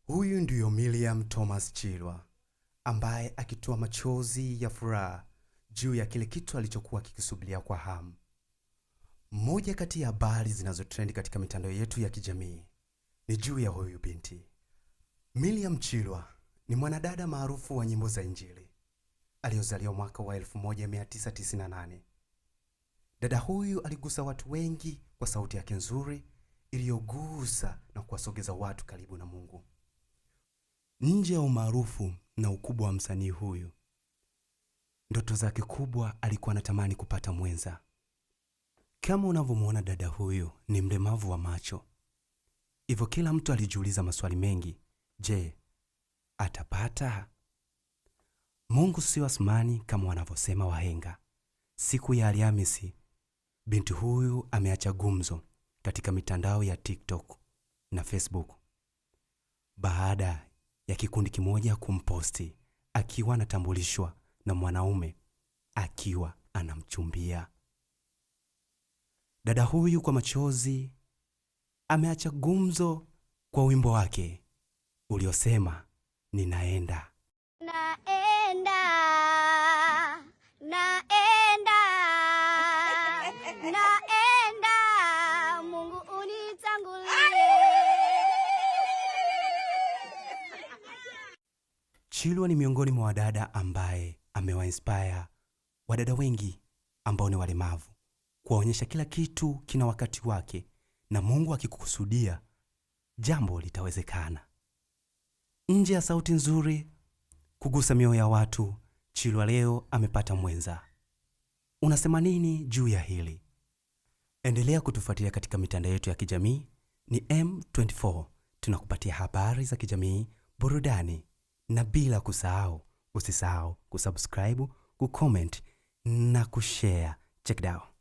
Huyu ndiyo Miriam Thomas Chilwa, ambaye akitoa machozi ya furaha juu ya kile kitu alichokuwa kikisubiria kwa hamu. Moja kati ya habari zinazotrend katika mitandao yetu ya kijamii ni juu ya huyu binti. Miriam Chilwa ni mwanadada maarufu wa nyimbo za Injili aliyozaliwa mwaka wa 1998. Dada huyu aligusa watu wengi kwa sauti yake nzuri iliyogusa na kuwasogeza watu karibu na Mungu. Nje ya umaarufu na ukubwa wa msanii huyu, ndoto zake kubwa alikuwa anatamani kupata mwenza. Kama unavyomwona dada huyu ni mlemavu wa macho. Hivyo kila mtu alijiuliza maswali mengi. Je, atapata? Mungu sio asmani kama wanavyosema wahenga. Siku ya Alhamisi, binti huyu ameacha gumzo katika mitandao ya TikTok na Facebook baada ya kikundi kimoja kumposti akiwa anatambulishwa na mwanaume akiwa anamchumbia. Dada huyu kwa machozi ameacha gumzo kwa wimbo wake uliosema ninaenda. Naenda, Mungu unitangulie. Chilwa ni miongoni mwa wadada ambaye amewainspire wadada wengi ambao ni walemavu, kuwaonyesha kila kitu kina wakati wake, na Mungu akikukusudia jambo litawezekana. Nje ya sauti nzuri kugusa mioyo ya watu, Chilwa leo amepata mwenza. Unasema nini juu ya hili? Endelea kutufuatilia katika mitandao yetu ya kijamii. Ni M24, tunakupatia habari za kijamii, burudani, na bila usisahau kusubscribe, kucomment na kushare. Check it out.